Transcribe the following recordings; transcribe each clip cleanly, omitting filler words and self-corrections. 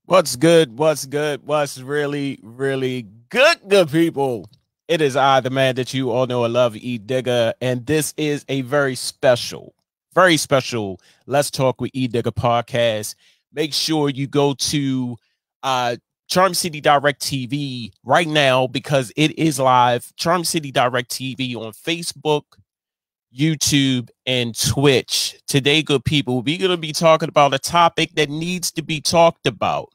What's good? What's good? What's really, really good people? It is I, the man that you all know and love, Edigga, and this is a very special Let's Talk with Edigga podcast. Make sure you go to Charm City Direct TV right now because it is live. Charm City Direct TV on Facebook, YouTube, and Twitch. Today, good people, we're going to be talking about a topic that needs to be talked about,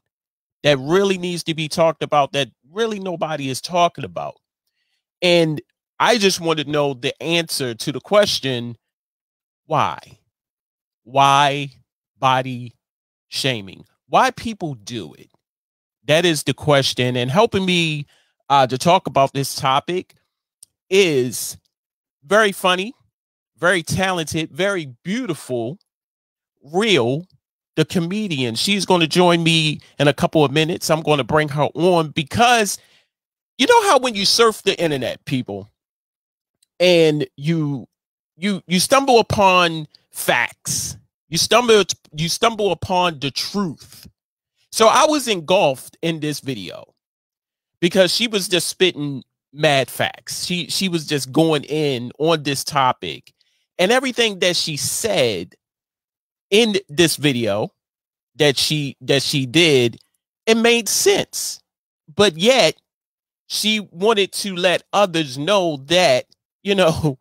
that really needs to be talked about, that really nobody is talking about. And I just want to know the answer to the question, why? Why body shaming? Why people do it? That is the question. And helping me to talk about this topic is very funny, very talented, very beautiful, real, the comedian. She's going to join me in a couple of minutes. I'm going to bring her on because you know how when you surf the internet, people, and you stumble upon facts, you stumble upon the truth. So I was engulfed in this video because she was just spitting mad facts. She was just going in on this topic, and everything that she said in this video that she did, it made sense. But yet she wanted to let others know that, you know,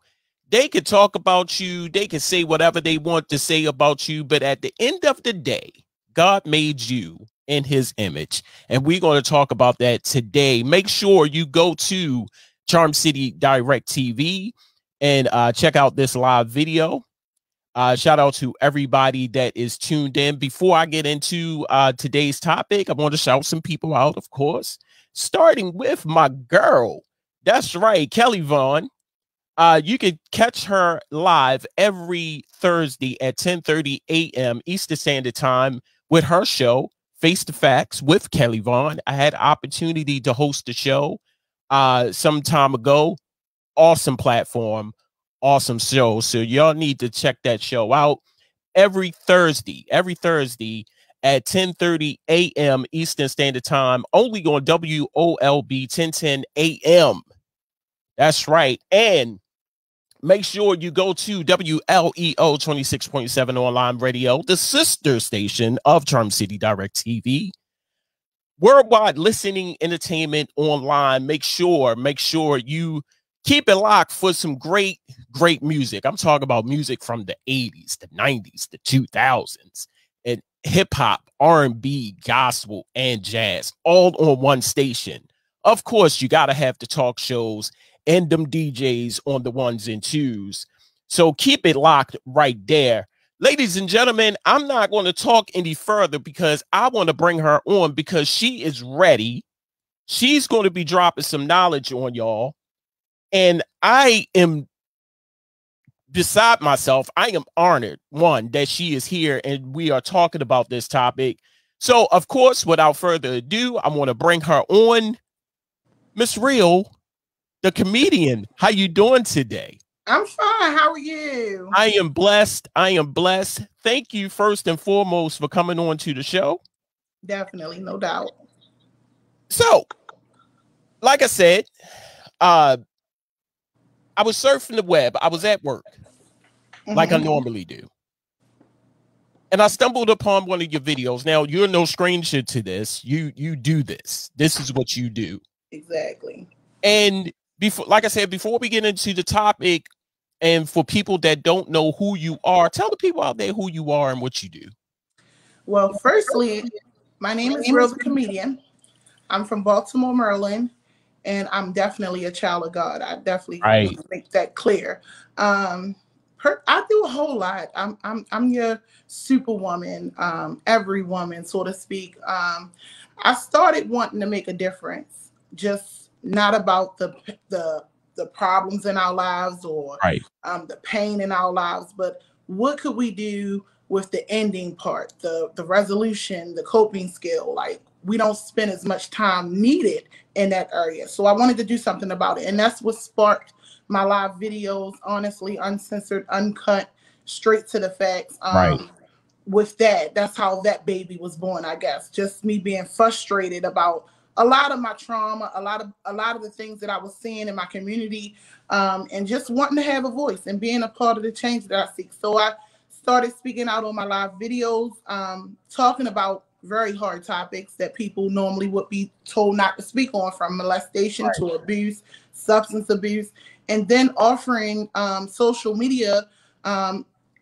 they could talk about you, they can say whatever they want to say about you, but at the end of the day, God made you in his image. And we're going to talk about that today. Make sure you go to Charm City Direct TV and check out this live video. Shout out to everybody that is tuned in. Before I get into today's topic, I want to shout some people out, of course, starting with my girl. That's right, Kelly Vaughn. You can catch her live every Thursday at 10:30 a.m. Eastern Standard Time with her show, Face the Facts with Kelly Vaughn. I had opportunity to host the show some time ago. Awesome platform, awesome show. So y'all need to check that show out every Thursday at 10:30 a.m. Eastern Standard Time, only on WOLB 1010 a.m. That's right. And make sure you go to WLEO 26.7 online radio, the sister station of Charm City Direct TV. Worldwide listening entertainment online. Make sure you keep it locked for some great music. I'm talking about music from the 80s, the 90s, the 2000s, and hip hop, R&B, gospel, and jazz, all on one station. Of course, you got to have the talk shows and them DJs on the ones and twos. So keep it locked right there. Ladies and gentlemen, I'm not going to talk any further because I want to bring her on because she is ready. She's going to be dropping some knowledge on y'all. And I am beside myself. I am honored, one, that she is here and we are talking about this topic. So, of course, without further ado, I want to bring her on. Miss Real, the comedian. How you doing today? I'm fine. How are you? I am blessed. I am blessed. Thank you first and foremost for coming on to the show. Definitely, no doubt. So, like I said, I was surfing the web. I was at work, like I normally do. And I stumbled upon one of your videos. Now, you're no stranger to this. You do this. This is what you do. Exactly. And before, like I said, before we get into the topic, and for people that don't know who you are, tell the people out there who you are and what you do. Well, firstly, my name is Reathecomedian. I'm from Baltimore, Maryland, and I'm definitely a child of God. I definitely want to make that clear. I do a whole lot. I'm your superwoman, every woman, so to speak. I started wanting to make a difference, just not about the problems in our lives or the pain in our lives, but what could we do with the ending part, the resolution, the coping skill? Like, we don't spend as much time needed in that area. So I wanted to do something about it. And that's what sparked my live videos, honestly, uncensored, uncut, straight to the facts. with that, that's how that baby was born, I guess. Just me being frustrated about a lot of my trauma, a lot of the things that I was seeing in my community, and just wanting to have a voice and being a part of the change that I seek. So I started speaking out on my live videos, talking about very hard topics that people normally would be told not to speak on, from molestation to abuse, substance abuse, and then offering social media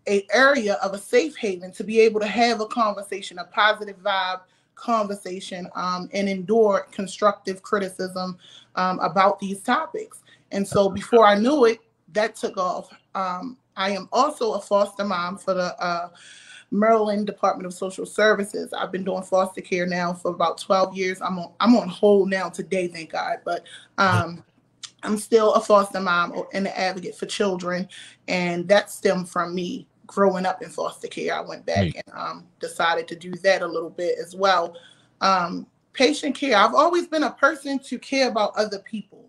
a area of a safe haven to be able to have a conversation, a positive vibe conversation, and endure constructive criticism about these topics. And so before I knew it, that took off. I am also a foster mom for the Maryland Department of Social Services. I've been doing foster care now for about 12 years. I'm on hold now today, thank God. But I'm still a foster mom and an advocate for children, and that stemmed from me growing up in foster care. I went back and decided to do that a little bit as well. Patient care. I've always been a person to care about other people.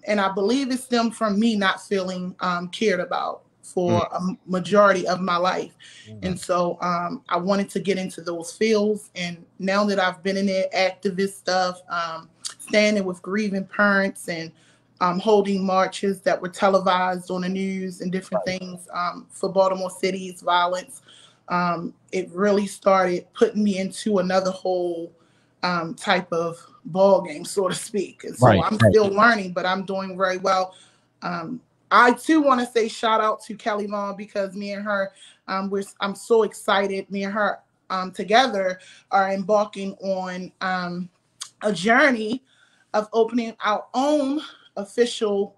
And I believe it stemmed from me not feeling cared about for a majority of my life. And so I wanted to get into those fields. And now that I've been in there, activist stuff, standing with grieving parents and holding marches that were televised on the news and different things for Baltimore City's violence, it really started putting me into another whole type of ball game, so to speak. And so I'm still learning, but I'm doing very well. I too want to say shout out to Kelly Vaughn, because me and her, I'm so excited. Me and her together are embarking on a journey of opening our own official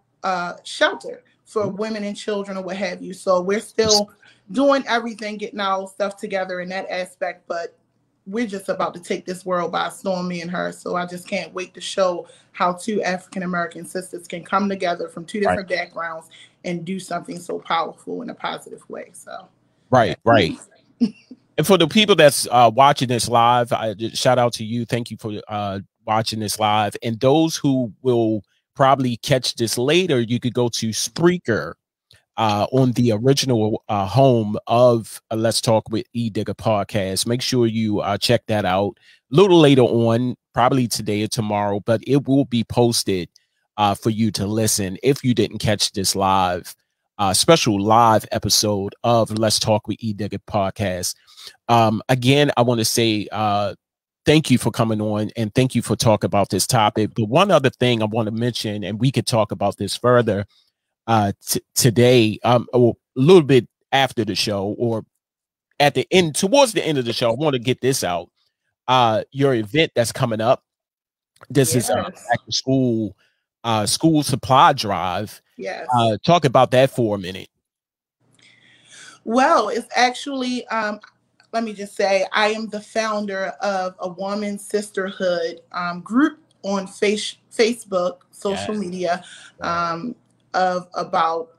shelter for women and children or what have you. So we're still doing everything, getting our stuff together in that aspect, but we're just about to take this world by storm, me and her. So I just can't wait to show how two African-American sisters can come together from two different backgrounds and do something so powerful in a positive way. So And for the people that's watching this live, I just shout out to you. Thank you for watching this live. And those who will probably catch this later, you could go to Spreaker on the original home of Let's Talk with Edigga podcast. Make sure you check that out a little later on, probably today or tomorrow, but it will be posted for you to listen if you didn't catch this live, special live episode of Let's Talk with Edigga podcast. Again, I want to say thank you for coming on and thank you for talking about this topic. But one other thing I want to mention, and we could talk about this further today, or a little bit after the show, or at the end, towards the end of the show, I want to get this out. Your event that's coming up. This is back to school, school supply drive. Talk about that for a minute. Well, it's actually, let me just say, I am the founder of a woman sisterhood group on Facebook, social media, of about,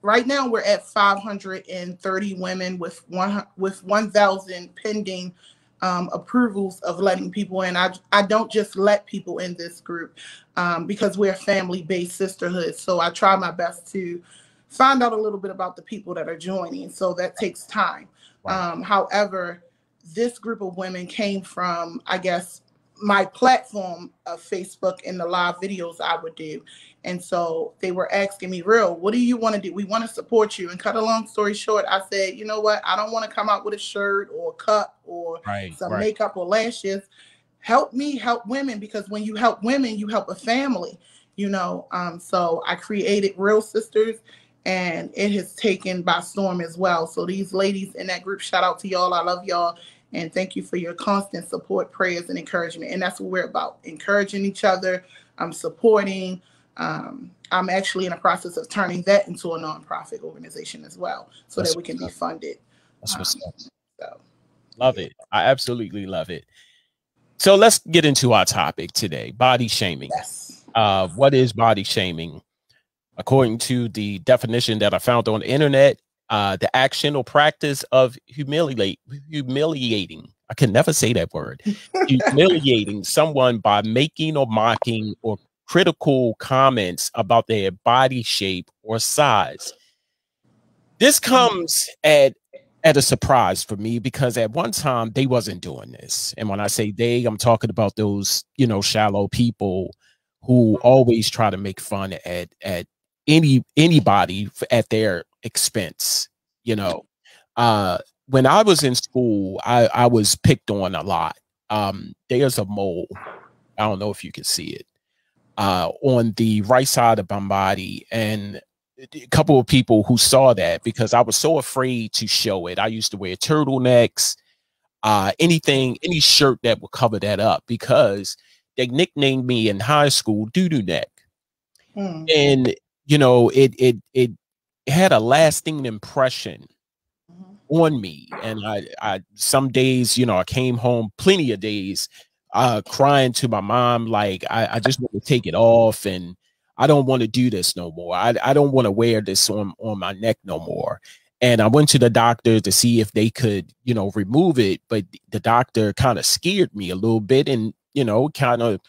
right now we're at 530 women with 1,000 pending approvals of letting people in. I don't just let people in this group because we're a family-based sisterhood. So I try my best to find out a little bit about the people that are joining. So that takes time. However, this group of women came from, I guess, my platform of Facebook and the live videos I would do. And so they were asking me, Real, what do you want to do? We want to support you. And cut a long story short, I said, you know what? I don't want to come out with a shirt or a cup or some makeup or lashes. Help me help women, because when you help women, you help a family, you know. So I created Real Sisters, and it has taken by storm as well. So these ladies in that group, shout out to y'all. I love y'all. And thank you for your constant support, prayers, and encouragement. And that's what we're about, encouraging each other. I'm supporting. I'm actually in the process of turning that into a nonprofit organization as well, so that we can be funded. That's what's up. So, love it. I absolutely love it. So let's get into our topic today, body shaming. What is body shaming? According to the definition that I found on the internet, the action or practice of humiliating, I can never say that word, humiliating someone by making or mocking or critical comments about their body shape or size. This comes at at a surprise for me, because at one time they wasn't doing this. And when I say they, I'm talking about those, you know, shallow people who always try to make fun at anybody at their expense, you know. When I was in school, I was picked on a lot. There's a mole. I don't know if you can see it on the right side of my body, and a couple of people who saw that, because I was so afraid to show it. I used to wear turtlenecks, anything, any shirt that would cover that up, because they nicknamed me in high school Doo-Doo Neck. And you know, it had a lasting impression on me. And I some days, you know, I came home plenty of days crying to my mom, like, I just want to take it off, and I don't want to do this no more. I don't want to wear this on my neck no more. And I went to the doctor to see if they could, you know, remove it, but the doctor kind of scared me a little bit, and, you know, kind of,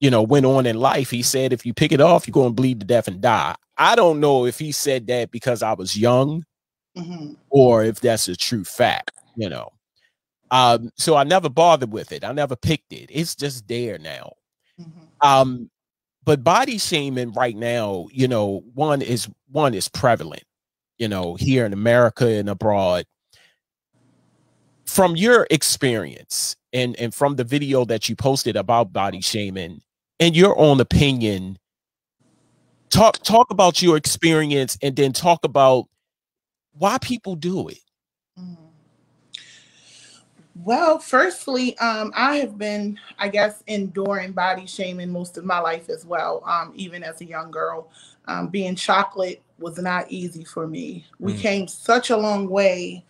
you know, went on in life. He said, if you pick it off, you're going to bleed to death and die. I don't know if he said that because I was young, or if that's a true fact, you know. So I never bothered with it. I never picked it. It's just there now. But body shaming right now, you know, one is prevalent, you know, here in America and abroad. From your experience and from the video that you posted about body shaming and your own opinion, talk about your experience, and then talk about why people do it. Well, firstly, I have been, I guess, enduring body shaming most of my life as well. Even as a young girl, being chocolate was not easy for me. We came such a long way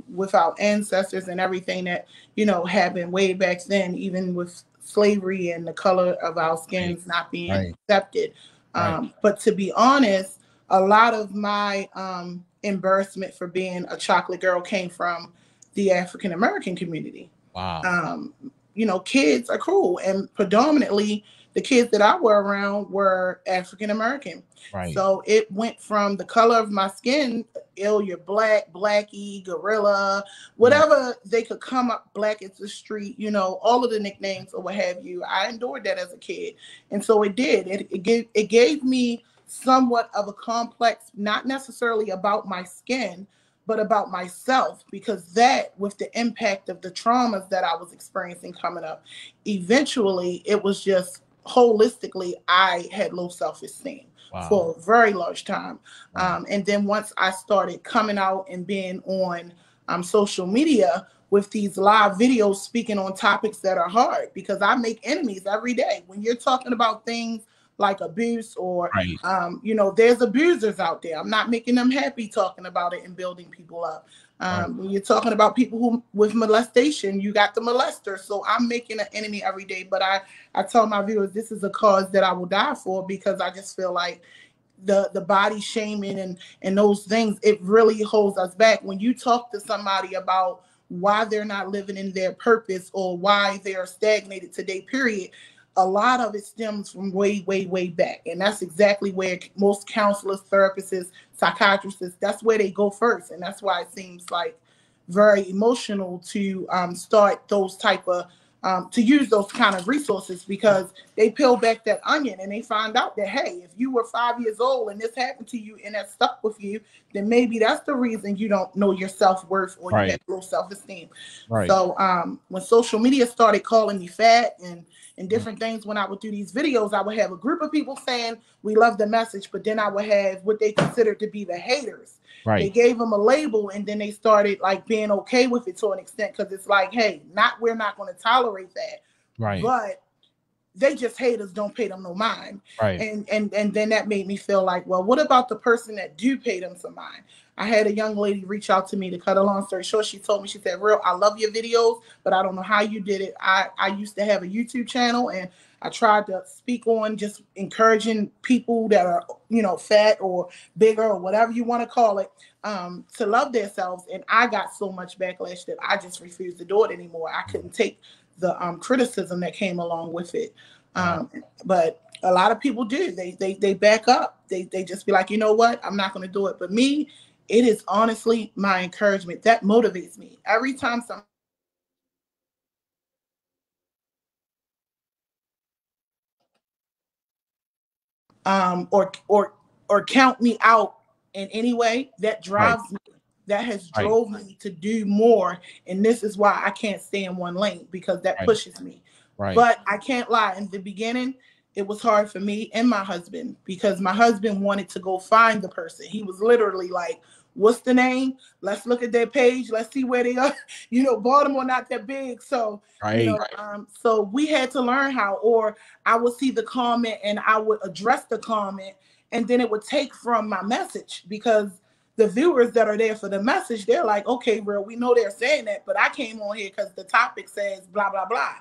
with our ancestors and everything that, you know, happened way back then, even with slavery and the color of our skins not being accepted. But to be honest, a lot of my embarrassment for being a chocolate girl came from the African American community. Wow. You know, kids are cruel, and predominantly the kids that I were around were African American. So it went from the color of my skin, you're black, blackie, gorilla, whatever they could come up, black as the street, you know, all of the nicknames or what have you. I endured that as a kid. And so it did. It gave me somewhat of a complex, not necessarily about my skin, but about myself, because that, with the impact of the traumas that I was experiencing coming up, eventually it was just holistically, I had low self-esteem for a very large time. And then once I started coming out and being on social media with these live videos speaking on topics that are hard, because I make enemies every day. When you're talking about things like abuse or, you know, there's abusers out there. I'm not making them happy talking about it and building people up. When you're talking about people who with molestation, you got the molester. So I'm making an enemy every day. But I tell my viewers, this is a cause that I will die for, because I just feel like the body shaming and those things, it really holds us back. When you talk to somebody about why they're not living in their purpose or why they're stagnated today, period, a lot of it stems from way, way, way back. And that's exactly where most counselors, therapists, psychiatrists, that's where they go first. And that's why it seems like very emotional to start those type of, to use those kind of resources, because they peel back that onion and they find out that, hey, if you were 5 years old and this happened to you and that stuck with you, then maybe that's the reason you don't know your self-worth or you have low self-esteem. So when social media started calling me fat and different things, when I would do these videos, I would have a group of people saying we love the message, but then I would have what they considered to be the haters. They gave them a label, and then they started like being okay with it to an extent, because it's like, hey, we're not going to tolerate that. But they just haters, don't pay them no mind. And then that made me feel like, well, what about the person that do pay them some mind? I had a young lady reach out to me. To cut a long story short, she told me, she said, "Real, I love your videos, but I don't know how you did it. I used to have a YouTube channel, and I tried to speak on just encouraging people that are, you know, fat or bigger or whatever you want to call it, to love themselves. And I got so much backlash that I just refused to do it anymore. I couldn't take the criticism that came along with it. But a lot of people do. They back up. They just be like, you know what? I'm not going to do it. But me, it is honestly my encouragement that motivates me every time some or count me out in any way. That Right. drives me. That has Right. drove me to do more. And this is why I can't stay in one lane, because that Right. pushes me. Right. But I can't lie. In the beginning, it was hard for me and my husband, because my husband wanted to go find the person. He was literally like, what's the name? Let's look at their page. Let's see where they are. You know, Baltimore not that big. So, you Right. know, so we had to learn how, or I would see the comment and I would address the comment, and then it would take from my message, because the viewers that are there for the message, they're like, okay, bro, we know they're saying that, but I came on here because the topic says blah, blah, blah,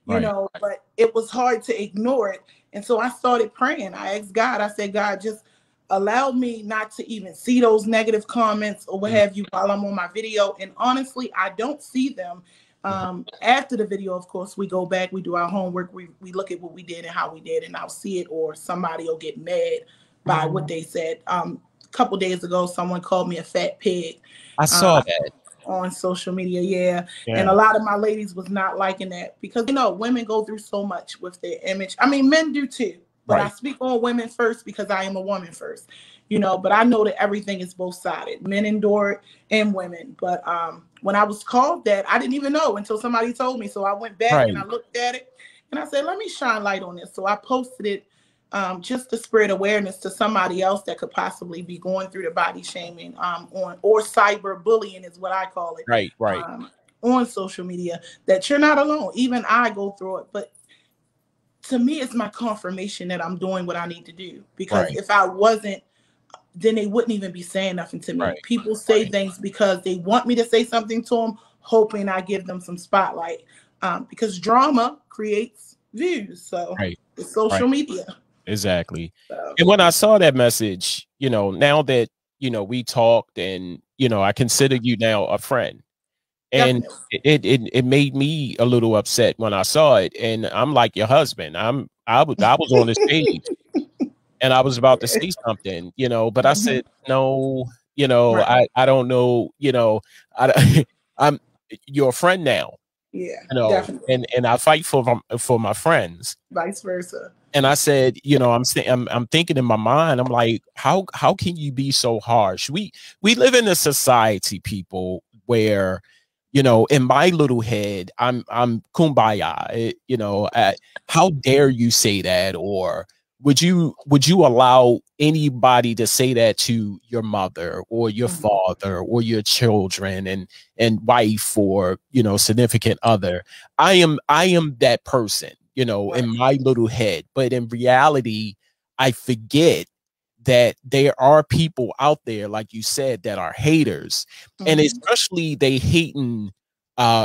you Right. know, but it was hard to ignore it. And so I started praying. I asked God, I said, God, just allow me not to even see those negative comments or what Mhm. have you while I'm on my video. And honestly, I don't see them. Mhm. After the video, of course, we go back, we do our homework, we look at what we did and how we did, and I'll see it, or somebody will get mad by what they said. A couple days ago, someone called me a fat pig I saw that. on social media. Yeah. And a Yeah. lot of my ladies was not liking that, because, you know, women go through so much with their image. I mean, men do too, but I Right. speak on women first because I am a woman first, you know, but I know that everything is both sided. Men endure it and women. But when I was called that, I didn't even know until somebody told me. So I went back and I Right. looked at it and I said, let me shine light on this. So I posted it, just to spread awareness to somebody else that could possibly be going through the body shaming, on, or cyber bullying is what I call it, Right. Right. on social media, that you're not alone. Even I go through it, but to me, it's my confirmation that I'm doing what I need to do. Because Right. if I wasn't, then they wouldn't even be saying nothing to me. Right. People say Right. things because they want me to say something to them, hoping I give them some spotlight. Because drama creates views. So Right. it's Right. social media. Exactly. So And when I saw that message, now that, we talked, and, I consider you now a friend, and definitely. it made me a little upset when I saw it. And I'm like your husband. I was on the stage, and I was about to say something, but I said, Mhm. no, Right. I don't know, I, I'm your friend now, Yeah, definitely. and I fight for my friends. Vice versa. And I said, I'm thinking in my mind, I'm like, how can you be so harsh? We live in a society, people, where, in my little head, I'm kumbaya. How dare you say that? Or would you allow anybody to say that to your mother or your Mhm. father or your children and wife, or significant other? I am that person, Right. in my little head. But in reality, I forget that there are people out there, like you said, that are haters. And Mhm. especially they hating,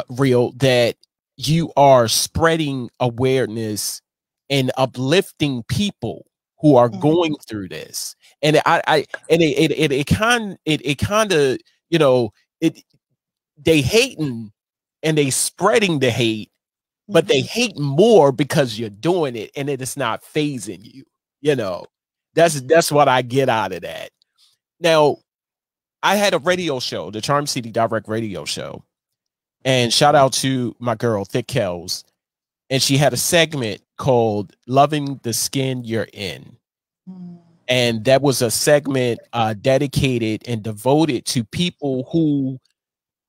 real, that you are spreading awareness and uplifting people who are Mhm. going through this. And I and it kind of, you know it they hating, and they spreading the hate, but they Mhm. hate more because you're doing it, and it is not phasing you. You know, that's what I get out of that. Now, I had a radio show, the Charm City Direct radio show, and shout out to my girl Thick Kells, and she had a segment called "Loving the Skin You're In." Mhm. And that was a segment dedicated and devoted to people who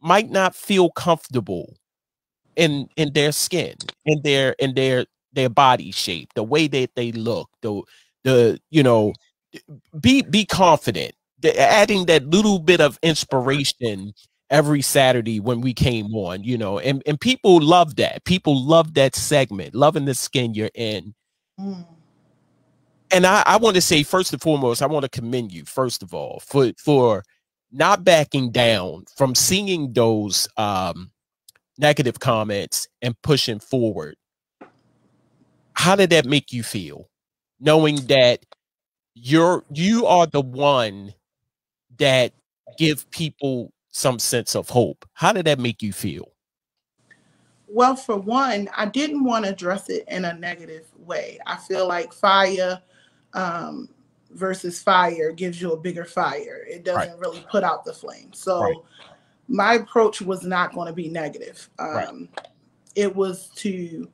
might not feel comfortable in their skin, in their body shape, the way that they look, the be confident. Adding that little bit of inspiration every Saturday when we came on, and people love that. People love that segment, loving the skin you're in. Mhm. And I want to say, first and foremost, I want to commend you, first of all, for not backing down from seeing those negative comments and pushing forward. How did that make you feel, knowing that you are the one that give people some sense of hope? How did that make you feel? Well, for one, I didn't want to address it in a negative way. I feel like fire, um, versus fire gives you a bigger fire. It doesn't really put out the flame. So my approach was not going to be negative. It was to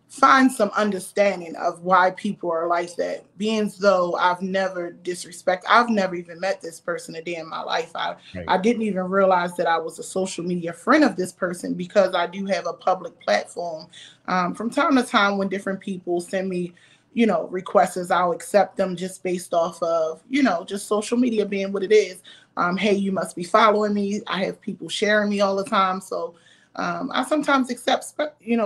find some understanding of why people are like that. Being as though I've never even met this person a day in my life. I didn't even realize that I was a social media friend of this person, because I do have a public platform. From time to time, when different people send me, requests, I'll accept them just based off of, just social media being what it is. Hey, you must be following me. I have people sharing me all the time. So I sometimes accept,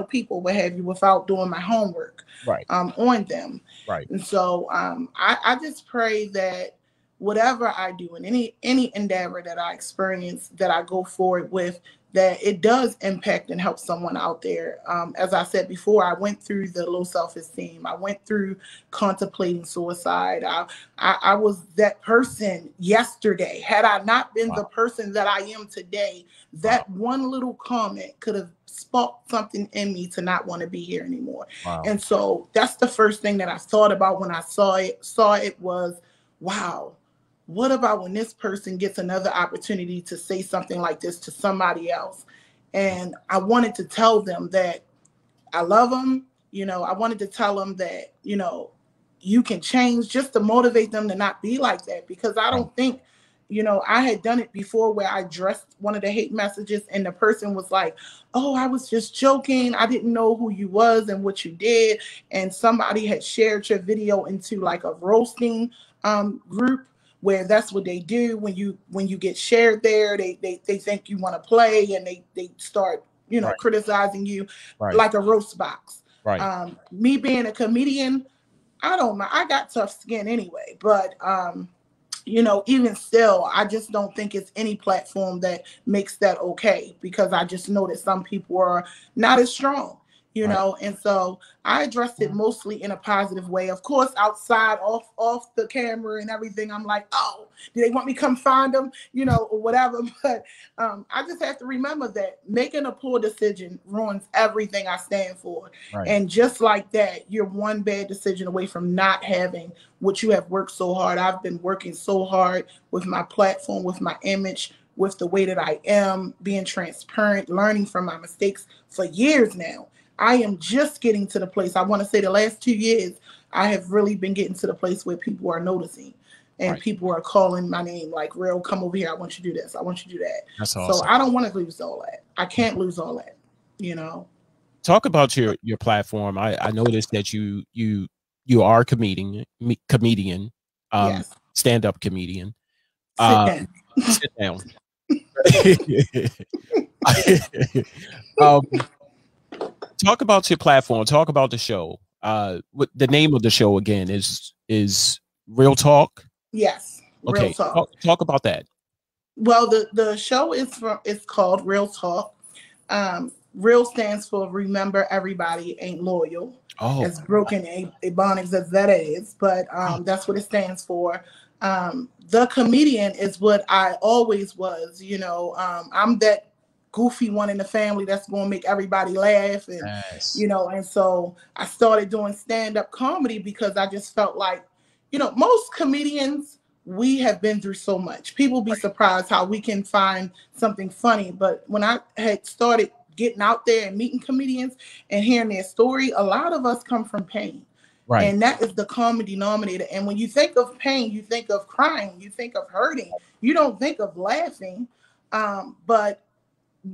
people, what have you, without doing my homework on them. And so I just pray that whatever I do in any endeavor that I experience, that I go forward with, that it does impact and help someone out there. As I said before, I went through the low self-esteem. I went through contemplating suicide. I was that person yesterday. Had I not been the person that I am today, that one little comment could have sparked something in me to not want to be here anymore. And so that's the first thing that I thought about when I saw it was, wow, what about when this person gets another opportunity to say something like this to somebody else? And I wanted to tell them that I love them. I wanted to tell them that, you can change, just to motivate them to not be like that. Because I don't think, I had done it before where I addressed one of the hate messages and the person was like, oh, I was just joking. I didn't know who you was and what you did. And somebody had shared your video into like a roasting group, where that's what they do when you get shared there. They think you want to play, and they start criticizing you like a roast box. Me being a comedian, I don't mind. I got tough skin anyway, but even still, I just don't think it's any platform that makes that okay, because I just know that some people are not as strong. And so I addressed it mostly in a positive way. Of course, outside, off the camera and everything, I'm like, oh, do they want me to come find them, or whatever. But I just have to remember that making a poor decision ruins everything I stand for. And just like that, you're one bad decision away from not having what you have worked so hard. I've been working so hard with my platform, with my image, with the way that I am, being transparent, learning from my mistakes for years now. I am just getting to the place, I want to say the last 2 years, I have really been getting to the place where people are noticing and people are calling my name like, Real, come over here. I want you to do this. I want you to do that. That's awesome. So I don't want to lose all that. I can't lose all that, Talk about your platform. I noticed that you are a comedian, yes. Stand-up comedian. Sit down. Talk about your platform. Talk about the show. What the name of the show again is Real Talk? Yes. Real Talk. Talk about that. Well, the show it's called Real Talk. Real stands for Remember Everybody Ain't Loyal. As broken Ebonics as that is, but that's what it stands for. The comedian is what I always was. I'm that goofy one in the family that's going to make everybody laugh, and and so I started doing stand-up comedy because I just felt like, most comedians, we have been through so much. People be surprised how we can find something funny, but when I had started getting out there and meeting comedians and hearing their story, a lot of us come from pain. And that is the common denominator. And when you think of pain, you think of crying, you think of hurting, you don't think of laughing. But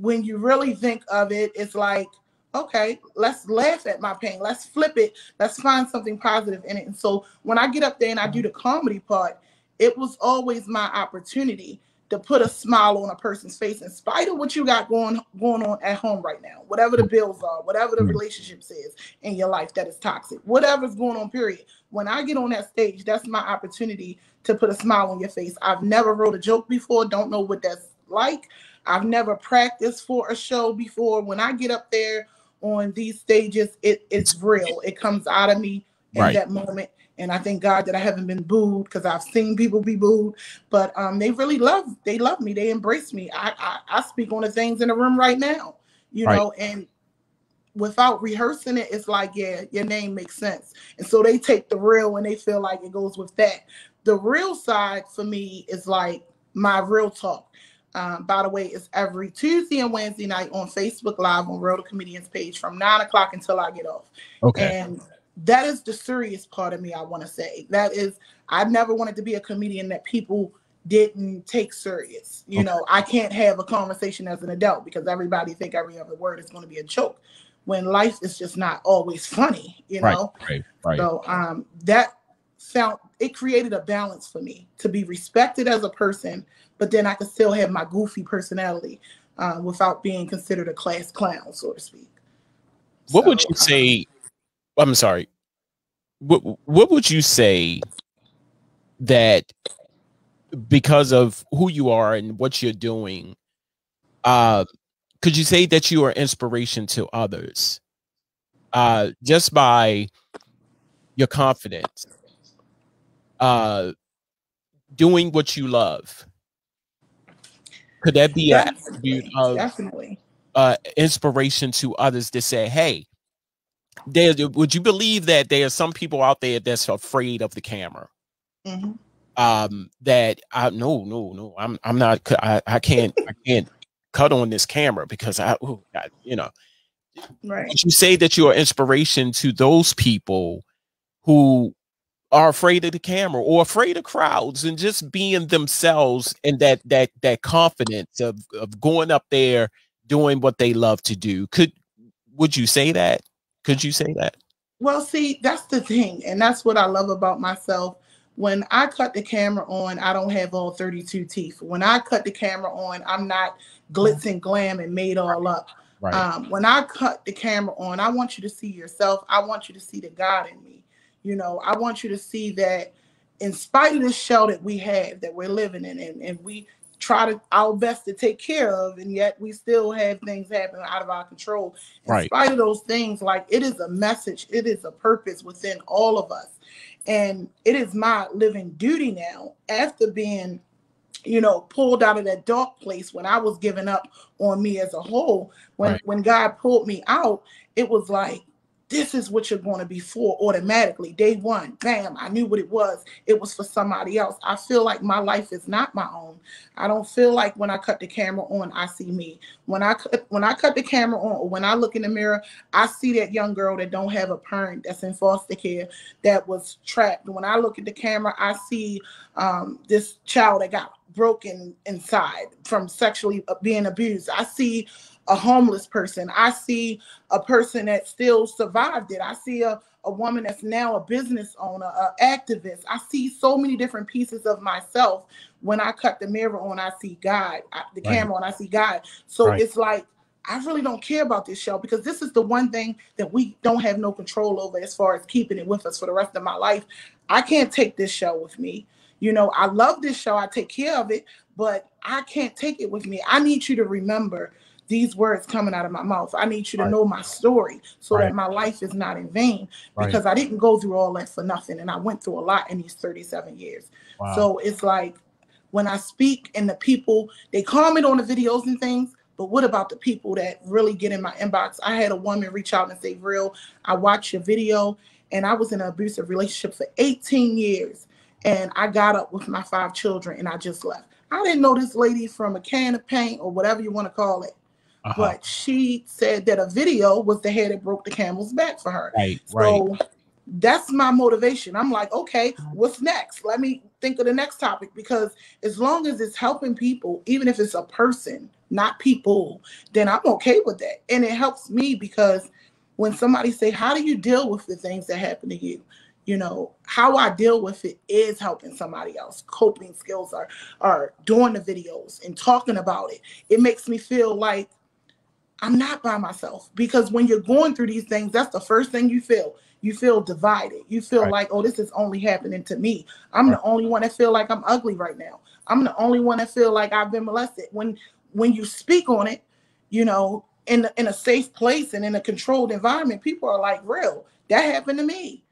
when you really think of it, it's like, okay, let's laugh at my pain. Let's flip it. Let's find something positive in it. And so when I get up there and I do the comedy part, it was always my opportunity to put a smile on a person's face in spite of what you got going on at home right now, whatever the bills are, whatever the relationships is in your life that is toxic, whatever's going on, period. When I get on that stage, that's my opportunity to put a smile on your face. I've never wrote a joke before, don't know what that's like. I've never practiced for a show before. When I get up there on these stages, it's real. It comes out of me in that moment. And I thank God that I haven't been booed, because I've seen people be booed, but they really love me. They embrace me. I speak on the things in the room right now, and without rehearsing it, it's like, yeah, your name makes sense. And so they take the real and they feel like it goes with that. the real side for me is like my real talk. By the way, it's every Tuesday and Wednesday night on Facebook Live on Reathecomedian's page from 9 o'clock until I get off. Okay. And that is the serious part of me, I want to say. That is, I never wanted to be a comedian that people didn't take serious. You know, I can't have a conversation as an adult because everybody think every other word is going to be a joke when life is just not always funny, you know? Right. So that it created a balance for me to be respected as a person, but then I could still have my goofy personality without being considered a class clown, so to speak. What would you say? I'm sorry. What would you say that because of who you are and what you're doing, could you say that you are inspiration to others just by your confidence, doing what you love? Could that be an attribute of definitely inspiration to others to say, hey, would you believe that there are some people out there that's afraid of the camera? That no, I'm not, I can't cut on this camera because you know, right. Would you say that you're an inspiration to those people who are afraid of the camera or afraid of crowds and just being themselves, and that confidence of going up there doing what they love to do? Would you say that? Could you say that? Well, see, that's the thing, and that's what I love about myself. When I cut the camera on, I don't have all 32 teeth. When I cut the camera on, I'm not glitz and glam and made all up. Right. When I cut the camera on, I want you to see yourself. I want you to see the God in me. You know, I want you to see that in spite of this shell that we have, that we're living in, and we try our best to take care of, and yet we still have things happen out of our control. In spite of those things, like, it is a message, it is a purpose within all of us. And it is my living duty now, after being, you know, pulled out of that dark place when I was giving up on me as a whole. When God pulled me out, it was like, this is what you're going to be for automatically. Day one, bam, I knew what it was. It was for somebody else. I feel like my life is not my own. I don't feel like when I cut the camera on, I see me. When I cut the camera on, or when I look in the mirror, I see that young girl that don't have a parent, that's in foster care, that was trapped. When I look at the camera, I see this child that got broken inside from sexually being abused. I see a homeless person. I see a person that still survived it. I see a woman that's now a business owner, an activist. I see so many different pieces of myself. When I cut the mirror on, I see God. The camera on, I see God. So it's like, I really don't care about this show, because this is the one thing that we don't have no control over as far as keeping it with us for the rest of my life. I can't take this show with me. You know, I love this show. I take care of it, but I can't take it with me. I need you to remember these words coming out of my mouth. I need you to know my story, so that my life is not in vain, because I didn't go through all that for nothing. And I went through a lot in these 37 years. So it's like, when I speak, and the people, they comment on the videos and things, but what about the people that really get in my inbox? I had a woman reach out and say, "Real, I watched your video, and I was in an abusive relationship for 18 years. And I got up with my 5 children and I just left." I didn't know this lady from a can of paint, or whatever you want to call it. But she said that a video was the hair that broke the camel's back for her. So that's my motivation. I'm like, okay, what's next? Let me think of the next topic, because as long as it's helping people, even if it's a person, not people, then I'm okay with that. And it helps me, because when somebody say, how do you deal with the things that happen to you? You know, how I deal with it is helping somebody else. Coping skills are doing the videos and talking about it. It makes me feel like I'm not by myself, because when you're going through these things, that's the first thing you feel. You feel divided. You feel like, oh, this is only happening to me. I'm the only one that feel like I'm ugly right now. I'm the only one that feel like I've been molested. When you speak on it, you know, in a safe place and in a controlled environment, people are like, "Real, that happened to me."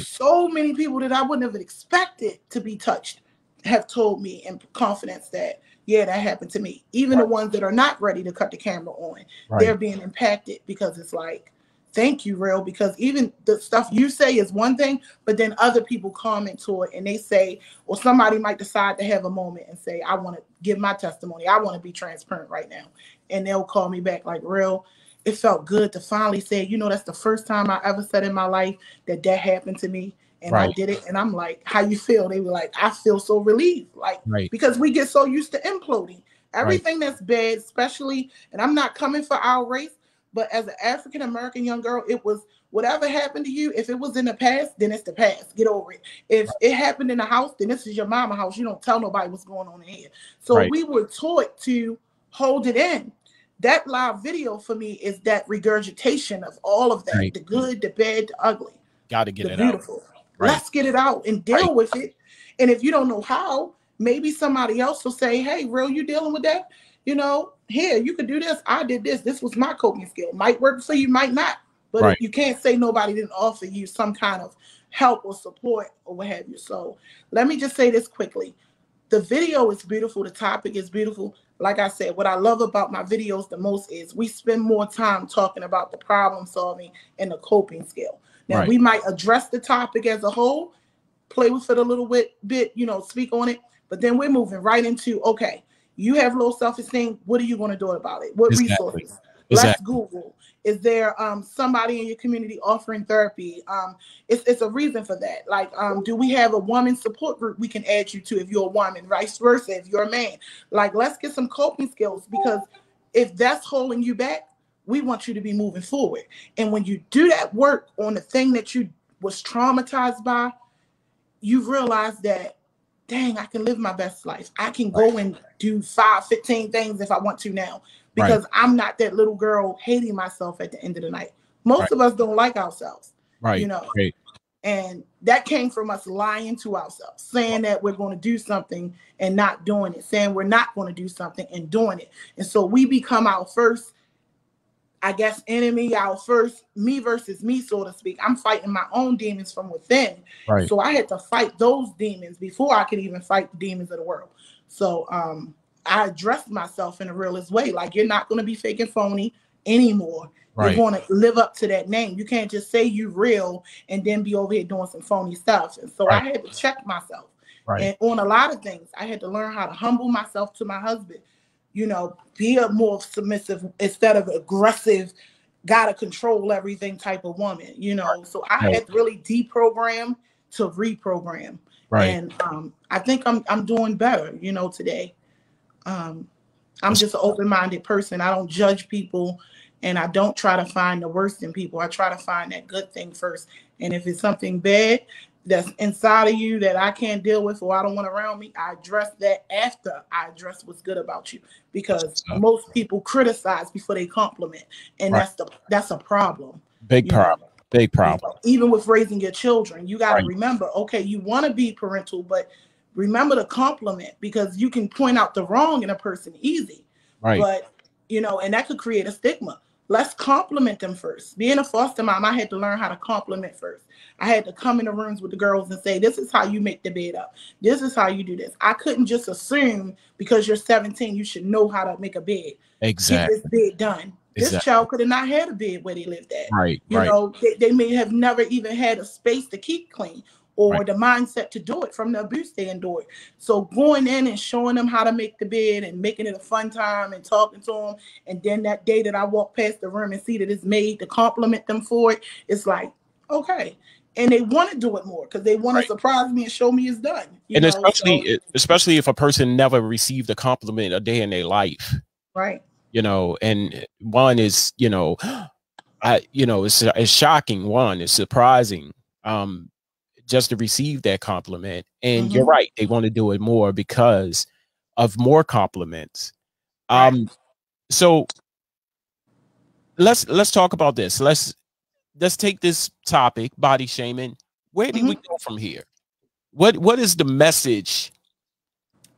So many people that I wouldn't have expected to be touched have told me in confidence that, yeah, that happened to me. Even the ones that are not ready to cut the camera on, they're being impacted, because it's like, thank you, real, because even the stuff you say is one thing, but then other people comment to it and they say, or somebody might decide to have a moment and say, I want to give my testimony. I want to be transparent right now. And they'll call me back like, real, it felt good to finally say, you know, that's the first time I ever said in my life that that happened to me. And I did it. And I'm like, how you feel? They were like, I feel so relieved. Like, because we get so used to imploding. Everything that's bad, especially, and I'm not coming for our race, but as an African-American young girl, it was whatever happened to you. If it was in the past, then it's the past. Get over it. If it happened in the house, then this is your mama house. You don't tell nobody what's going on in here. So we were taught to hold it in. That live video for me is that regurgitation of all of that, the good, the bad, the ugly. Got to get the it beautiful. out. Let's get it out and deal with it. And if you don't know how, maybe somebody else will say, hey, real, you dealing with that? You know, here, you could do this. I did this. This was my coping skill. Might work for you, might not. But you can't say nobody didn't offer you some kind of help or support or what have you. So let me just say this quickly. The video is beautiful. The topic is beautiful. Like I said, what I love about my videos the most is we spend more time talking about the problem solving and the coping skill. Now, we might address the topic as a whole, play with it a little bit, you know, speak on it. But then we're moving right into, okay, you have low self-esteem. What are you going to do about it? What resources? Let's Google. Is there somebody in your community offering therapy? It's a reason for that. Like, do we have a woman support group we can add you to if you're a woman, vice versa if you're a man? Like, let's get some coping skills, because if that's holding you back, we want you to be moving forward. And when you do that work on the thing that you was traumatized by, you realize that, dang, I can live my best life. I can go and do 5, 15 things if I want to now, because I'm not that little girl hating myself at the end of the night. Most of us don't like ourselves, you know, and that came from us lying to ourselves, saying that we're going to do something and not doing it, saying we're not going to do something and doing it. And so we become our first, I guess, enemy, our first me versus me, so to speak. I'm fighting my own demons from within. So I had to fight those demons before I could even fight the demons of the world. So I addressed myself in a realist way. Like, you're not going to be fake and phony anymore. You're going to live up to that name. You can't just say you real and then be over here doing some phony stuff. And so I had to check myself. And on a lot of things, I had to learn how to humble myself to my husband. You know, be a more submissive instead of aggressive, gotta control everything type of woman, you know. So I had to really deprogram to reprogram. And I think I'm doing better, you know, today. I'm just an open-minded person. I don't judge people, and I don't try to find the worst in people. I try to find that good thing first. And if it's something bad that's inside of you that I can't deal with or I don't want around me, I address that after I address what's good about you, because most people criticize before they compliment, and that's a problem. Big problem. Big problem. You know, even with raising your children, you got to remember, okay, you want to be parental, but remember to compliment, because you can point out the wrong in a person easy, but you know, and that could create a stigma. Let's compliment them first. Being a foster mom, I had to learn how to compliment first. I had to come in the rooms with the girls and say, this is how you make the bed up. This is how you do this. I couldn't just assume because you're 17, you should know how to make a bed. Get this bed done. This child could have not had a bed where they lived at. You know, they may have never even had a space to keep clean, or the mindset to do it from the abuse they endured. So going in and showing them how to make the bed and making it a fun time and talking to them, and then that day that I walk past the room and see that it's made, to compliment them for it, it's like, okay. And they want to do it more because they want to surprise me and show me it's done. And know? Especially if a person never received a compliment a day in their life. You know, and one is, you know, it's shocking. One, it's surprising. Just to receive that compliment. And you're right, they want to do it more because of more compliments. So let's talk about this. Let's take this topic, body shaming. Where do we go from here? What is the message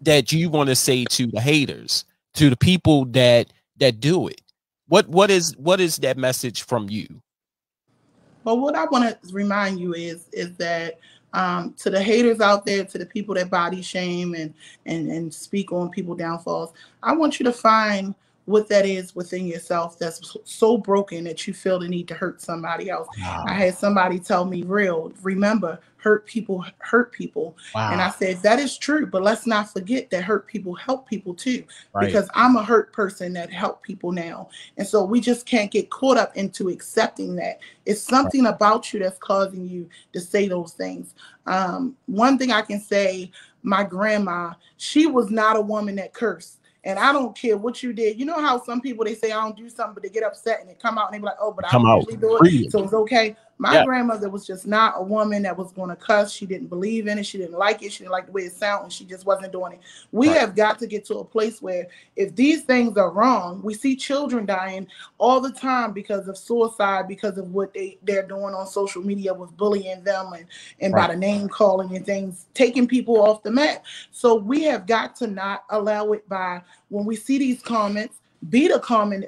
that you want to say to the haters, to the people that do it? What is that message from you? Well, what I want to remind you is that to the haters out there, to the people that body shame and speak on people downfalls, I want you to find what that is within yourself that's so broken that you feel the need to hurt somebody else. I Wow. had somebody tell me, real, remember, hurt people hurt people. And Wow. I said, that is true, but let's not forget that hurt people help people too, Right. because I'm a hurt person that help people now. And so we just can't get caught up into accepting that. It's Right. something about you that's causing you to say those things. One thing I can say, my grandma, she was not a woman that cursed. And I don't care what you did. You know how some people, they say, I don't do something, but they get upset and they come out and they be like, oh, but I Come don't out usually do it, freely. so it's okay. My Yeah. grandmother was just not a woman that was going to cuss. She didn't believe in it. She didn't like it. She didn't like the way it sounded, and she just wasn't doing it. We Right. have got to get to a place where if these things are wrong, we see children dying all the time because of suicide, because of what they're doing on social media with bullying them and by Right. the name calling and things, taking people off the map. So we have got to not allow it by, when we see these comments, be the comment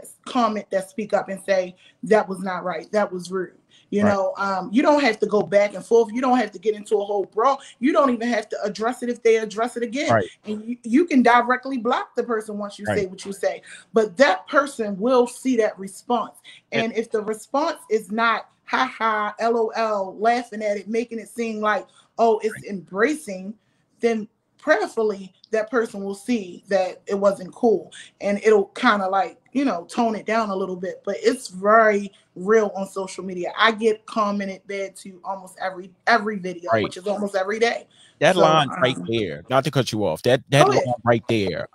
that speak up and say, that was not right, that was rude. You Right. know, you don't have to go back and forth. You don't have to get into a whole brawl. You don't even have to address it if they address it again. Right. And you can directly block the person once you say Right. what you say. But that person will see that response. And And if the response is not, ha ha, LOL, laughing at it, making it seem like, oh, it's embracing, then prayerfully that person will see that it wasn't cool, and it'll kind of like, you know, tone it down a little bit. But it's very real on social media. I get commented bad to almost every video, right. which is almost every day. That So line right there, not to cut you off, that go line ahead. right there,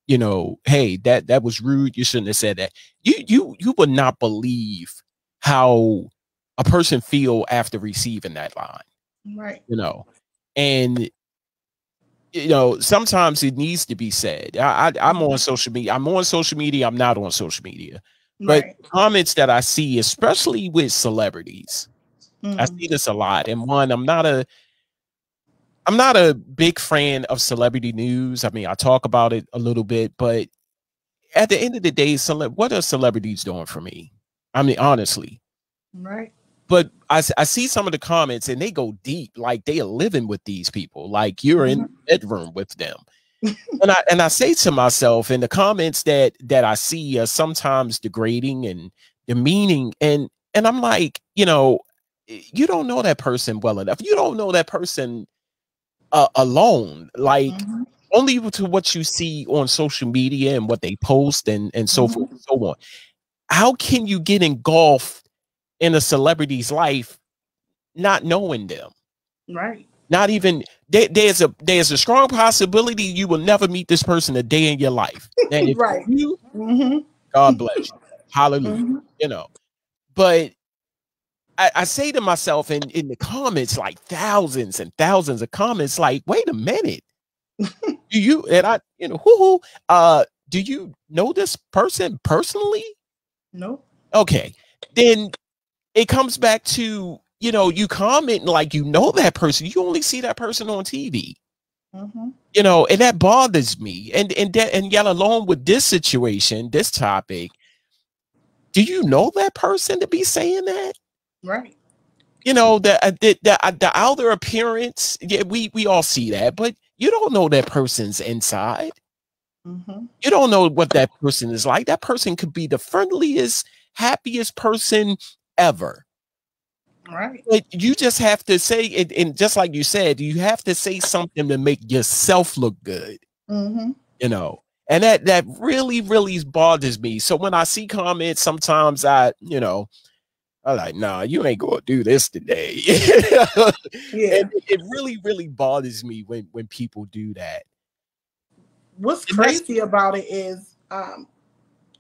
you know, hey, that was rude. You shouldn't have said that. You would not believe how a person feel after receiving that line, Right. you know. And you know, sometimes it needs to be said. I'm on social media. I'm on social media. I'm not on social media. But Right. comments that I see, especially with celebrities, I see this a lot. And one, I'm not a big fan of celebrity news. I mean, I talk about it a little bit, but at the end of the day, what are celebrities doing for me? I mean, honestly. Right. But I see some of the comments and they go deep, like they are living with these people, like you're in the bedroom with them. And I say to myself, in the comments that I see are sometimes degrading and demeaning, and I'm like, you know, you don't know that person well enough. You don't know that person alone, like only to what you see on social media and what they post and so forth and so on. How can you get engulfed in a celebrity's life not knowing them? Right. Not even there's a strong possibility you will never meet this person a day in your life. Now, if Right. you, God bless you, hallelujah, you know. But I say to myself in the comments, like thousands and thousands of comments, like, wait a minute, do you, and I, you know, do you know this person personally? No. Okay, then it comes back to, you know, you comment like you know that person, you only see that person on TV. You know, and that bothers me. And yet alone with this situation, this topic, do you know that person to be saying that? Right. You know, the outer appearance, yeah, we all see that, but you don't know that person's inside. You don't know what that person is like. That person could be the friendliest, happiest person ever. Right. But you just have to say it, and just like you said, you have to say something to make yourself look good. You know, and that really, really bothers me. So when I see comments, sometimes you know, I'm like, nah, you ain't gonna do this today. Yeah. And it really, really bothers me when people do that. What's And that's crazy about it is,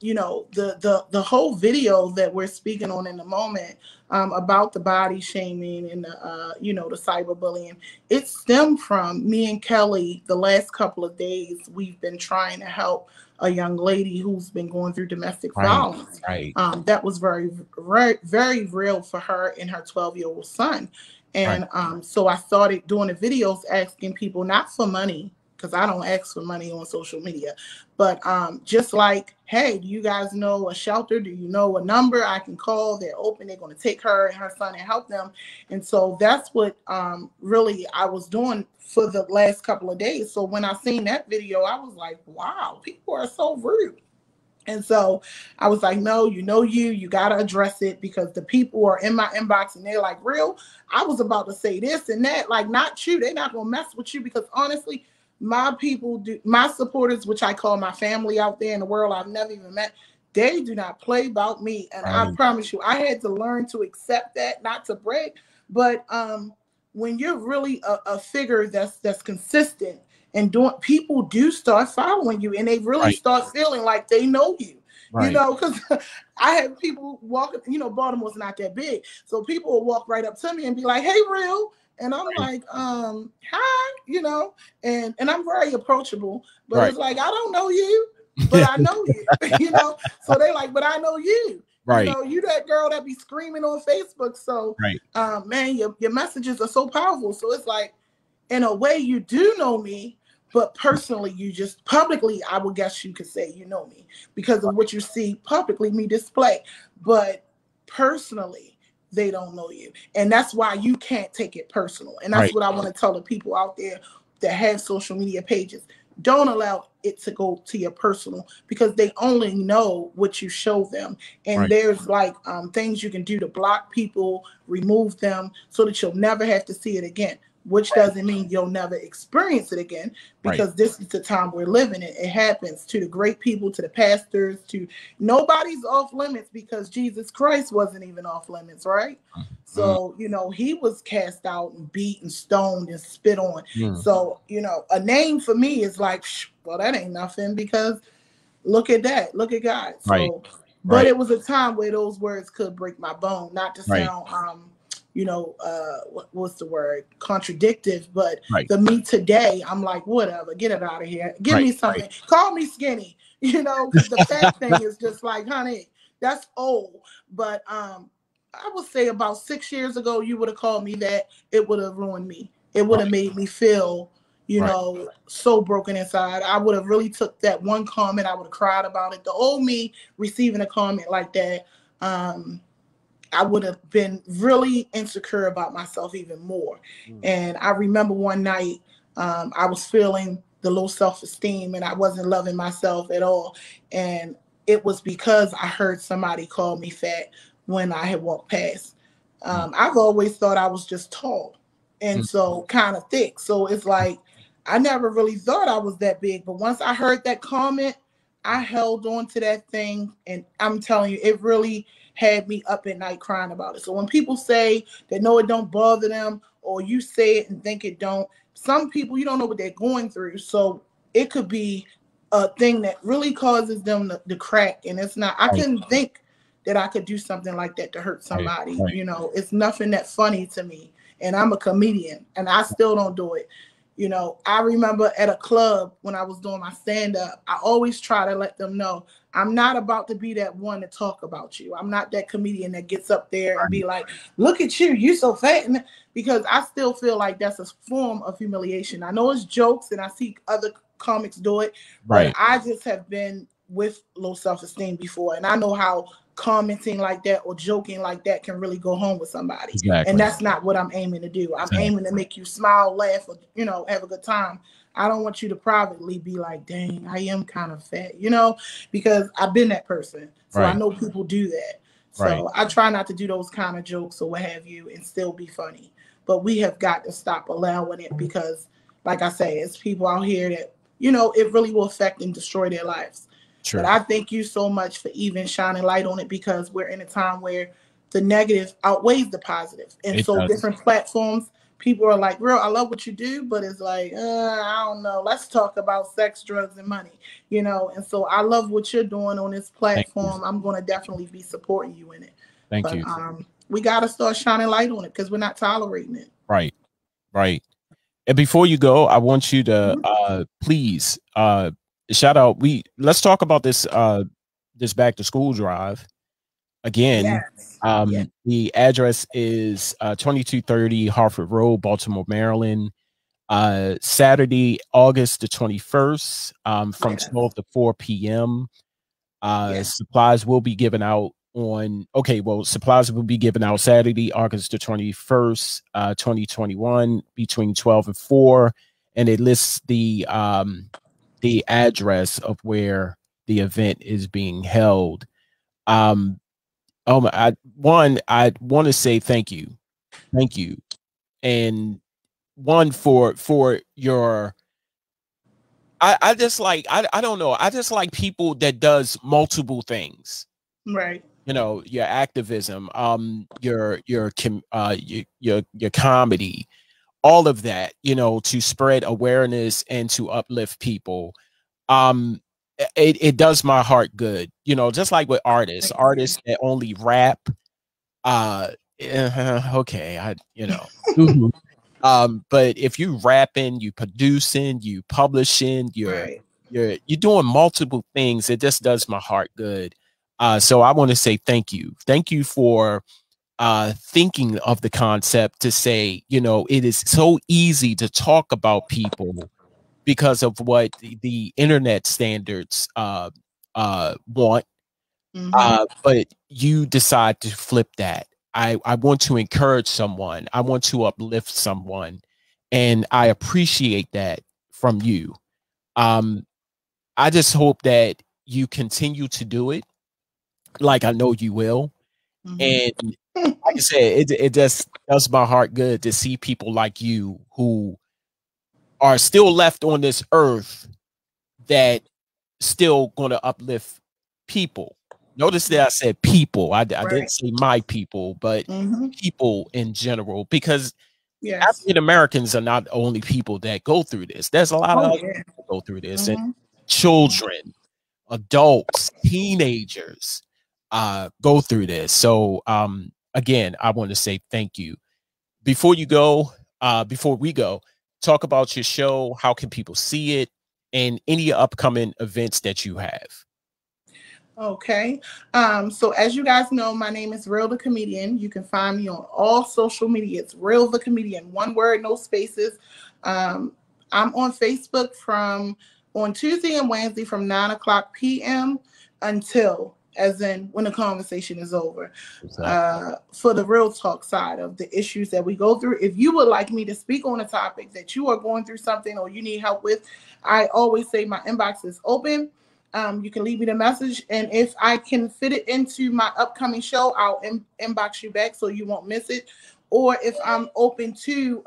you know, the whole video that we're speaking on in the moment, about the body shaming and the you know, the cyberbullying, it stemmed from me and Kelly. The last couple of days we've been trying to help a young lady who's been going through domestic right, violence. right, That was very, very, very real for her and her 12-year-old son. right, And so I started doing the videos asking people, not for money, because I don't ask for money on social media, but just like, hey, do you guys know a shelter? Do you know a number I can call? They're open. They're going to take her and her son and help them. And so that's what really I was doing for the last couple of days. So when I seen that video, I was like, wow, people are so rude. And so I was like, no, you got to address it, because the people are in my inbox and they're like, real, I was about to say this and that, like, not you. They're not going to mess with you, because honestly, my people do, my supporters, which I call my family out there in the world I've never even met, they do not play about me. And I promise you, I had to learn to accept that, not to brag, but when you're really a figure that's consistent and doing, people do start following you, and they really start feeling like they know you. You know, because I have people walking, you know, Baltimore's not that big, so people will walk right up to me and be like, hey, real. And I'm like, hi, you know, and I'm very approachable, but it's like, I don't know you, but I know you, you know. So they like, but I know you. You know, you that girl that be screaming on Facebook. So, man, your messages are so powerful. So it's like, in a way, you do know me, but personally, you just publicly, I would guess you could say you know me because of what you see publicly me display. But personally, they don't know you. And that's why you can't take it personal. And that's what I want to tell the people out there that have social media pages. Don't allow it to go to your personal, because they only know what you show them. And there's like things you can do to block people, remove them, so that you'll never have to see it again. Which doesn't mean you'll never experience it again, because this is the time we're living in. It happens to the great people, to the pastors, to nobody's off limits, because Jesus Christ wasn't even off limits, right? So, you know, he was cast out and beat and stoned and spit on. So, you know, a name for me is like, well, that ain't nothing, because look at that. Look at God. So, but it was a time where those words could break my bone, not to sound you know, what's the word? Contradictive. But the me today, I'm like, whatever, get it out of here. Give me something. Call me skinny, you know, because the fat thing is just like, honey, that's old. But I would say about 6 years ago, you would have called me that. It would have ruined me. It would have made me feel, you know, so broken inside. I would have really took that one comment. I would have cried about it. The old me receiving a comment like that, I would have been really insecure about myself even more. And I remember one night, I was feeling the low self-esteem and I wasn't loving myself at all. And it was because I heard somebody call me fat when I had walked past. I've always thought I was just tall and so kind of thick. So it's like, I never really thought I was that big. But once I heard that comment, I held on to that thing. And I'm telling you, it really had me up at night crying about it. So when people say that no, it don't bother them, or you say it and think it don't, some people, you don't know what they're going through. So it could be a thing that really causes them to crack. And it's not, I couldn't think that I could do something like that to hurt somebody. You know, it's nothing that funny to me. And I'm a comedian and I still don't do it. You know, I remember at a club when I was doing my stand-up, I always try to let them know I'm not about to be that one to talk about you. I'm not that comedian that gets up there and be like, look at you, you so fat. Because I still feel like that's a form of humiliation. I know it's jokes and I see other comics do it, but I just have been with low self-esteem before. And I know how commenting like that or joking like that can really go home with somebody. And that's not what I'm aiming to do. I'm aiming to make you smile, laugh, or, you know, have a good time. I don't want you to privately be like, dang, I am kind of fat, you know, because I've been that person. So I know people do that. So I try not to do those kind of jokes or what have you and still be funny. But we have got to stop allowing it because, like I say, it's people out here that, you know, it really will affect and destroy their lives. But I thank you so much for even shining light on it, because we're in a time where the negative outweighs the positive. And so different platforms, people are like, real, I love what you do, but it's like, I don't know. Let's talk about sex, drugs, and money, you know? And so I love what you're doing on this platform. I'm going to definitely be supporting you in it. Thank you. We got to start shining light on it because we're not tolerating it. Right. And before you go, I want you to please shout out. Let's talk about this this back to school drive again. The address is 2230 Harford Road, Baltimore, Maryland. Saturday, August the 21st, from 12 to 4 p.m. Supplies will be given out supplies will be given out Saturday, August the 21st, 2021, between 12 and 4. And it lists the address of where the event is being held. Oh my! I want to say thank you, and one for your. I just like I don't know. I just like people that does multiple things. Right. You know, your activism, your comedy, all of that. You know, to spread awareness and to uplift people. Um, it does my heart good. You know, just like with artists that only rap. Uh, okay, mhm. But if you rapping, you producing, you publishing, Right. you're doing multiple things, it just does my heart good. So I want to say thank you for thinking of the concept to say, you know, it is so easy to talk about people because of what the internet standards want. But you decide to flip that. I want to encourage someone. I want to uplift someone. And I appreciate that from you. Um, I just hope that you continue to do it like I know you will. And like I said, it just does my heart good to see people like you who are still left on this earth that still going to uplift people. Notice that I said people. I didn't Right. say my people, but people in general, because Yes. African Americans are not the only people that go through this. There's a lot of Oh other yeah. people that go through this, and children, adults, teenagers go through this. So again, I want to say thank you. Before we go, talk about your show. How can people see it, and any upcoming events that you have? Okay. So as you guys know, my name is Real the Comedian. You can find me on all social media. It's Real the Comedian. One word, no spaces. Um, I'm on Facebook on Tuesday and Wednesday from 9 o'clock p.m. until, as in when the conversation is over. For the real talk side of the issues that we go through. If you would like me to speak on a topic that you are going through something or you need help with, I always say my inbox is open. You can leave me the message, and if I can fit it into my upcoming show, I'll inbox you back so you won't miss it. Or if I'm open to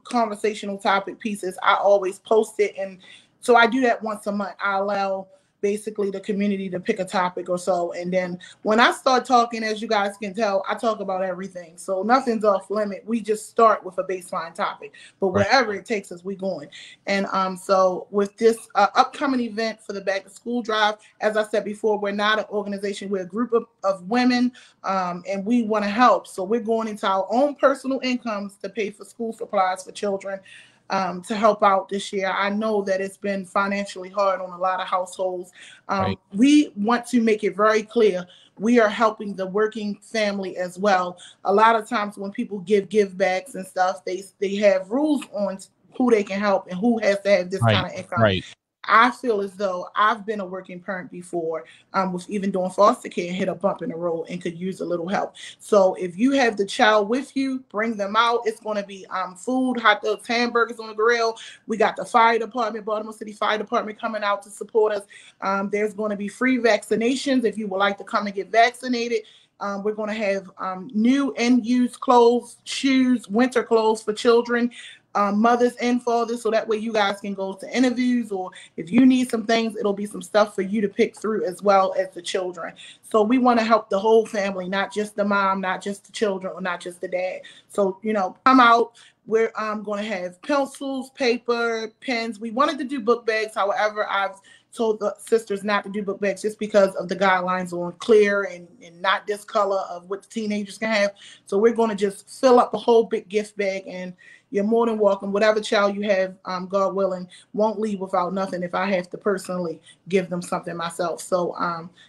conversational topic pieces, I always post it, and so I do that once a month. I allow basically the community to pick a topic or so, and then when I start talking, as you guys can tell, I talk about everything, so nothing's off limit. We just start with a baseline topic, but Right. wherever it takes us, we going. And so with this upcoming event for the back to school drive, as I said before, we're not an organization, we're a group of women, and we want to help. So we're going into our own personal incomes to pay for school supplies for children, to help out this year. I know that it's been financially hard on a lot of households. Right. We want to make it very clear we are helping the working family as well. A lot of times when people give backs and stuff, they have rules on who they can help and who has to have this kind Right. of income. Right. I feel as though I've been a working parent before, with even doing foster care, hit a bump in the road and could use a little help. So if you have the child with you, bring them out. It's going to be food, hot dogs, hamburgers on the grill. We got the fire department, Baltimore City Fire Department, coming out to support us. There's going to be free vaccinations if you would like to come and get vaccinated. We're going to have new and used clothes, shoes, winter clothes for children, mothers and fathers, so that way you guys can go to interviews, or if you need some things, it'll be some stuff for you to pick through as well as the children. So we want to help the whole family, not just the mom, not just the children, or not just the dad. So, come out. We're going to have pencils, paper, pens. We wanted to do book bags. However, I've told the sisters not to do book bags just because of the guidelines on clear and not this color of what the teenagers can have. So we're going to just fill up a whole big gift bag, and you're more than welcome. Whatever child you have, God willing, won't leave without nothing if I have to personally give them something myself. So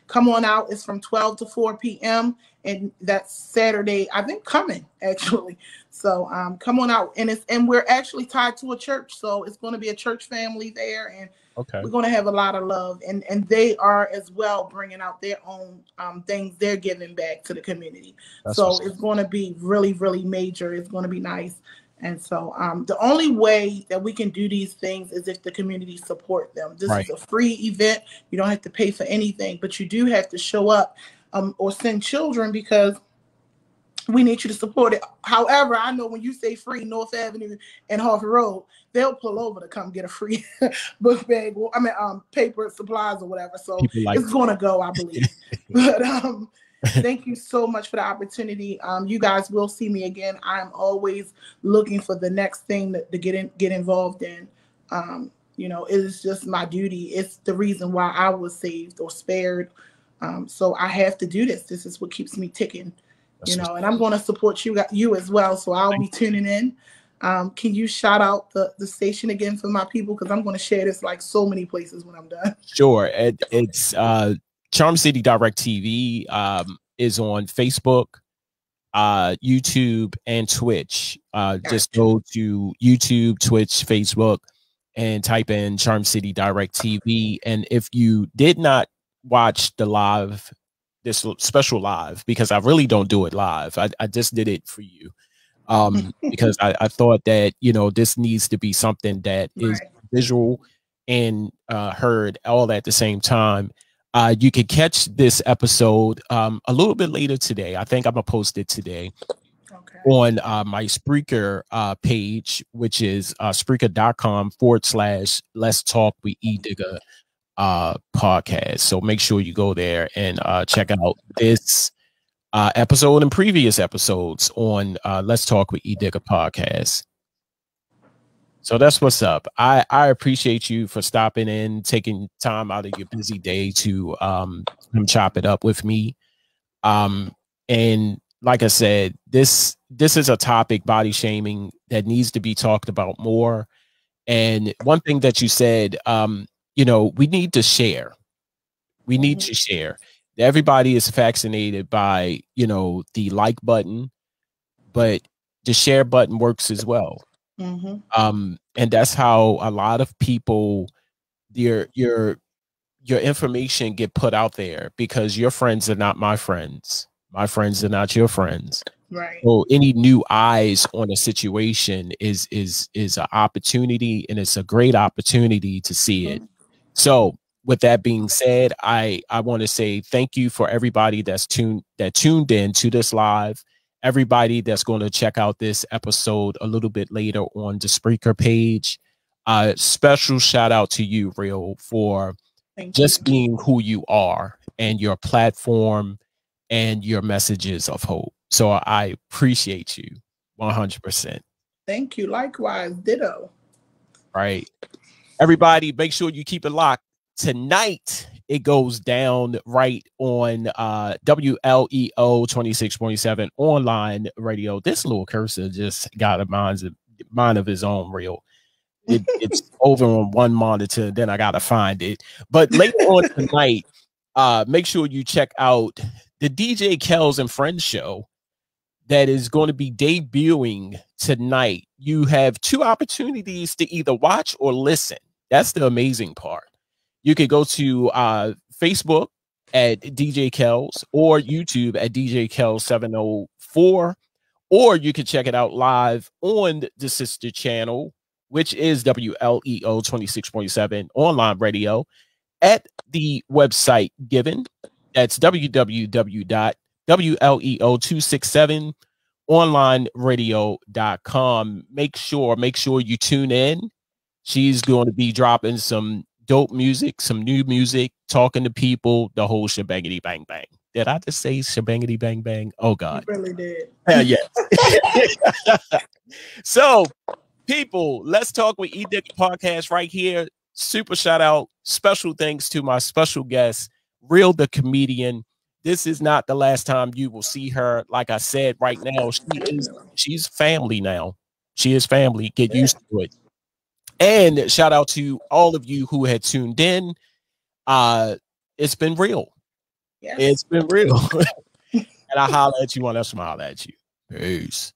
come on out. It's from 12 to 4 p.m. and that's Saturday, I think, coming actually. So come on out, and we're actually tied to a church, so it's going to be a church family there, and Okay. we're going to have a lot of love, and they are as well bringing out their own things they're giving back to the community. That's So what's it's going to be really, really major. It's going to be nice. And so the only way that we can do these things is if the community support them. This is a free event. You don't have to pay for anything, but you do have to show up or send children because we need you to support it. However, I know when you say free North Avenue and Harvey Road, they'll pull over to come get a free book bag. I mean, paper supplies or whatever. So it's going to go, I believe. But thank you so much for the opportunity. You guys will see me again. I'm always looking for the next thing to get involved in. You know, it is just my duty. It's the reason why I was saved or spared. So I have to do this. This is what keeps me ticking. You know, and I'm going to support you as well. So I'll be tuning in. Can you shout out the station again for my people? Because I'm going to share this like so many places when I'm done. Sure. It's Charm City Direct TV is on Facebook, YouTube, and Twitch. Just go to YouTube, Twitch, Facebook, and type in Charm City Direct TV. And if you did not watch the live, this special live, because I really don't do it live. I just did it for you. Because I thought that, you know, this needs to be something that is visual and heard all at the same time. You can catch this episode a little bit later today. I think I'm gonna post it today on my Spreaker page, which is Spreaker.com/Let's Talk with Edigga podcast. So make sure you go there and check out this episode and previous episodes on Let's Talk with Edigga podcast. So that's what's up. I appreciate you for stopping in, taking time out of your busy day to come chop it up with me. And like I said, this is a topic, body shaming, that needs to be talked about more. And one thing that you said, you know, we need to share. We need to share. Everybody is fascinated by, you know, the like button, but the share button works as well. And that's how a lot of people, your information get put out there, because your friends are not my friends. My friends are not your friends. Right. So any new eyes on a situation is an opportunity, and it's a great opportunity to see it. So with that being said, I want to say thank you for everybody that tuned in to this live. Everybody that's going to check out this episode a little bit later on the Spreaker page. Special shout out to you, Real, for just being who you are and your platform and your messages of hope. So I appreciate you 100%. Thank you. Likewise, ditto. Right. Everybody, make sure you keep it locked. Tonight, it goes down right on WLEO 26.7 online radio. This little cursor just got a mind of his own, Real. It's over on one monitor, then I got to find it. But later on tonight, make sure you check out the DJ Kells and Friends show that is going to be debuting tonight. You have two opportunities to either watch or listen. That's the amazing part. You could go to Facebook at DJ Kells or YouTube at DJ Kells 704, or you can check it out live on the sister channel, which is WLEO 26.7 online radio at the website given. That's www.WLEO267onlineradio.com. Make sure you tune in. She's going to be dropping some dope music, some new music, talking to people, the whole shebangity bang bang. Did I just say shebangity bang bang? Oh God. You really did. Yes. So people, Let's Talk with Edigga podcast right here. Super shout out. Special thanks to my special guest, Real the Comedian. This is not the last time you will see her. Like I said, right now, she's family now. She is family. Get used to it. And shout out to all of you who had tuned in. It's been real. Yes. It's been real. And I holler at you when I smile at you. Peace.